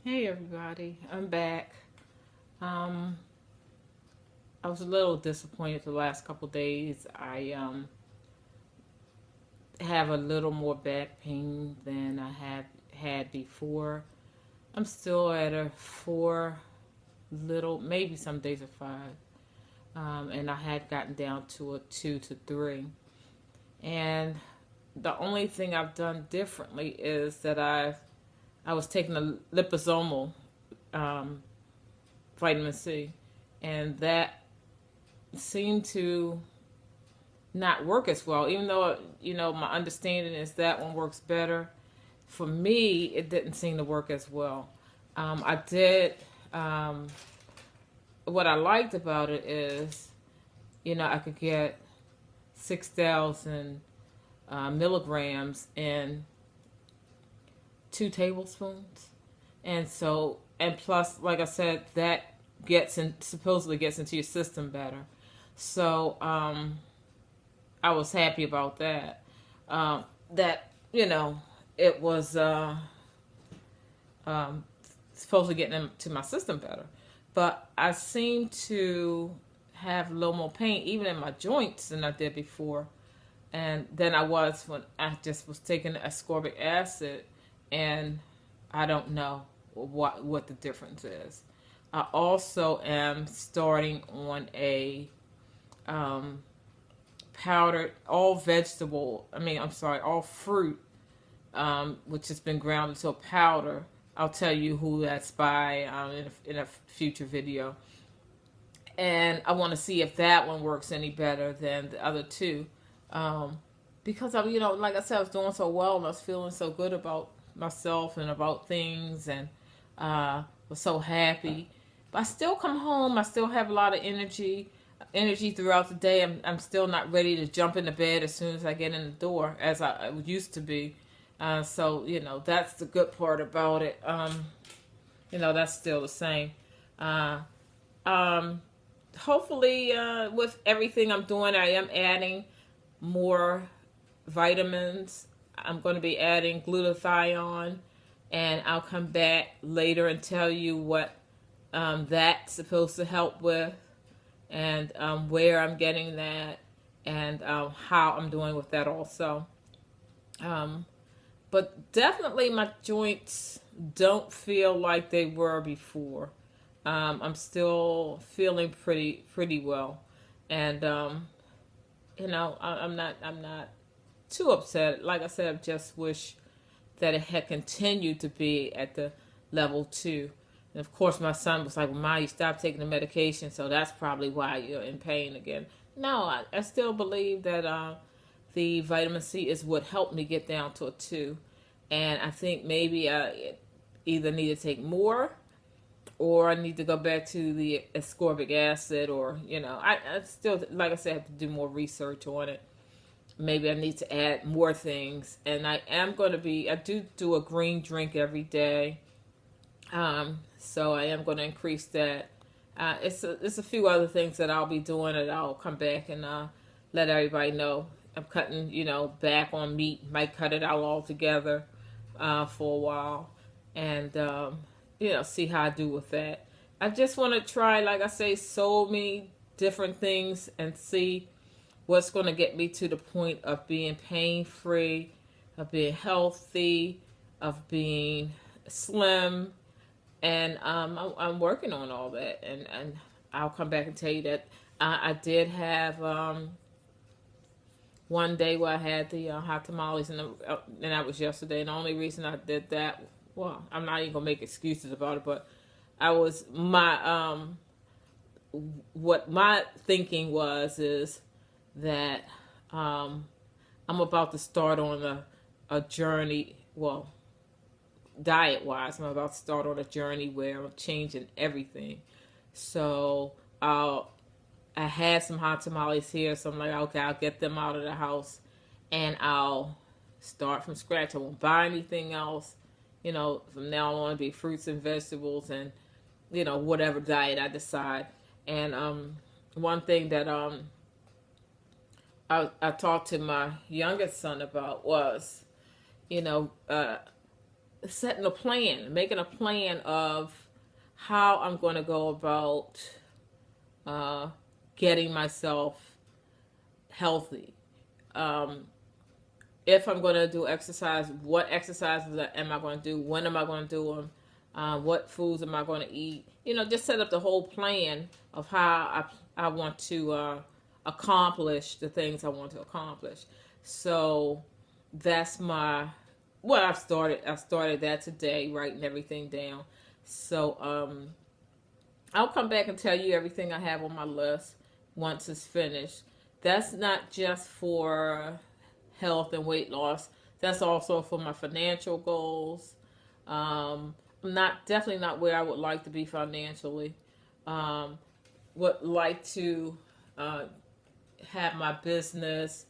Hey everybody, I'm back. Um, I was a little disappointed the last couple days. I have a little more back pain than I have had before. I'm still at a four, little, maybe some days a five, and I had gotten down to a 2 to 3. And the only thing I've done differently is that I was taking a liposomal um, vitamin C, and that seemed to not work as well. Even though my understanding is that one works better, for me it didn't seem to work as well. I did. Um, what I liked about it is, I could get 6,000 milligrams in 2 tablespoons, and plus, like I said, that supposedly gets into your system better. So I was happy about that. That it was um, supposed to get into my system better, but I seem to have a little more pain even in my joints than I did before, and than I was when I just was taking ascorbic acid, and I don't know what the difference is. I also am starting on a um, powdered all vegetable. I'm sorry, all fruit, which has been ground into a powder. I'll tell you who that's by in a future video. And I want to see if that one works any better than the other two. Because like I said, I was doing so well and I was feeling so good about myself and about things, and was so happy. But I still come home. I still have a lot of energy throughout the day. I'm still not ready to jump into bed as soon as I get in the door as I used to be. So that's the good part about it. That's still the same. Uh, um, Hopefully, with everything I'm doing, I am adding more vitamins. I'm going to be adding glutathione, and I'll come back later and tell you what that's supposed to help with, and where I'm getting that, and how I'm doing with that also. Um, but definitely my joints don't feel like they were before. I'm still feeling pretty well, and I'm not too upset. Like I said, I just wish that it had continued to be at the level 2. And of course, my son was like, well, "Ma, you stopped taking the medication, so that's probably why you're in pain again." No, I still believe that the vitamin C is what helped me get down to a 2. And I think maybe I either need to take more, or I need to go back to the ascorbic acid, or I still, like I said, have to do more research on it. Maybe I need to add more things, and I do a green drink every day, so I am going to increase that. It's a few other things that I'll be doing, and I'll come back and let everybody know. I'm cutting back on meat. Might cut it out altogether for a while, and see how I do with that. I just want to try, like I say, so many different things and see what's going to get me to the point of being pain free, of being healthy, of being slim, and I'm working on all that, and I'll come back and tell you that I did have one day where I had the hot tamales, and that was yesterday. And the only reason I did that, well, I'm not even gonna make excuses about it, but I was what my thinking was is that I'm about to start on a journey. Well, diet wise, I'm about to start on a journey where I'm changing everything. So I had some hot tamales here, so I'm like, okay, I'll get them out of the house, and I'll start from scratch. I won't buy anything else. From now on, it'll be fruits and vegetables, and whatever diet I decide. And one thing that I talked to my youngest son about was, you know, uh, setting a plan, making a plan of how I'm going to go about getting myself healthy. Um, if I'm going to do exercise, what exercises am I going to do? When am I going to do them? What foods am I going to eat? Just set up the whole plan of how I want to accomplish the things I want to accomplish. So that's what I've started. I started that today, writing everything down. So I'll come back and tell you everything I have on my list once it's finished. That's not just for health and weight loss. That's also for my financial goals. I'm definitely not where I would like to be financially. Would like to have my businesses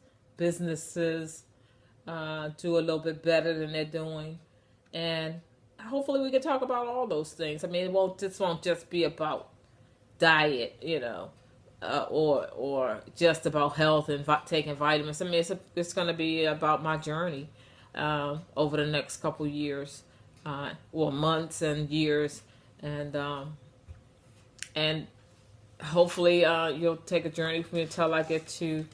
do a little bit better than they're doing, and hopefully we can talk about all those things. I mean, this won't just be about diet, or just about health and taking vitamins. I mean, it's going to be about my journey over the next couple years, or months and years, and hopefully you'll take a journey with me until I get to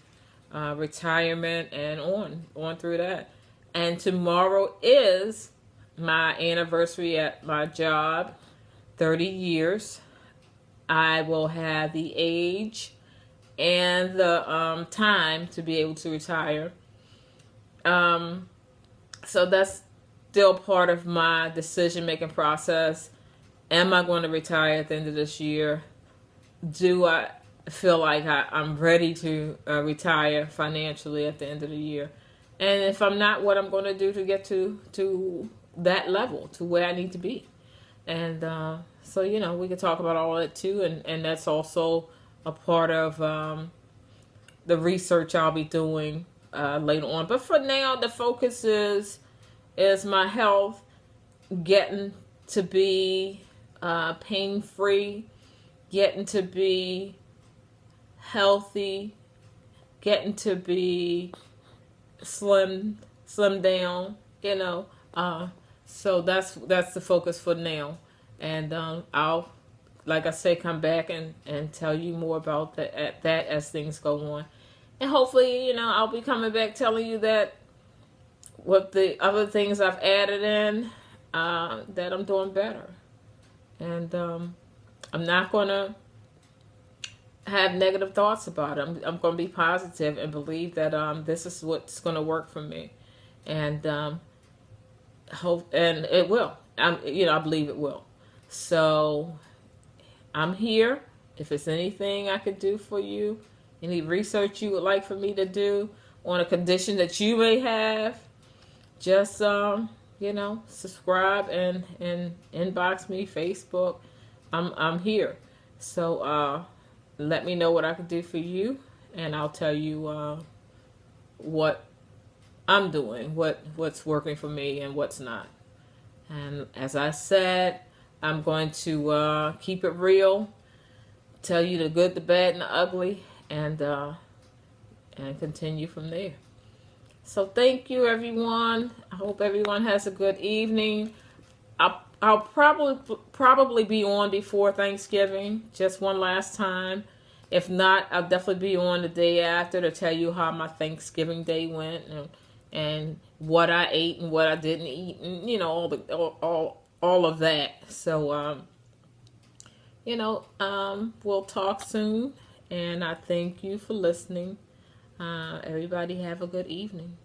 retirement and on through that. And tomorrow is my anniversary at my job, 30 years. I will have the age and the time to be able to retire. So that's still part of my decision-making process. Am I going to retire at the end of this year? Do I feel like I'm ready to retire financially at the end of the year? And if I'm not, what I'm going to do to get to that level, to where I need to be. And so, we can talk about all that too. And that's also a part of the research I'll be doing later on. But for now, the focus is my health, getting to be pain-free, getting to be healthy, getting to be slim down, so that's the focus for now. And I'll, like I say, come back and tell you more about that as things go on. And hopefully, I'll be coming back telling you that what the other things I've added in, that I'm doing better. And I'm not going to have negative thoughts about it. I'm going to be positive and believe that this is what's going to work for me. And hope, and it will. I believe it will. So I'm here. If it's anything I could do for you, any research you would like for me to do on a condition that you may have, just subscribe and inbox me, Facebook. I'm here. So let me know what I can do for you, and I'll tell you what I'm doing, what's working for me and what's not. And as I said, I'm going to keep it real, tell you the good, the bad, and the ugly, and continue from there. So thank you, everyone. I hope everyone has a good evening. I'll probably be on before Thanksgiving, just one last time. If not, I'll definitely be on the day after to tell you how my Thanksgiving day went, and what I ate and what I didn't eat, and all of that. So we'll talk soon, and I thank you for listening. Everybody have a good evening.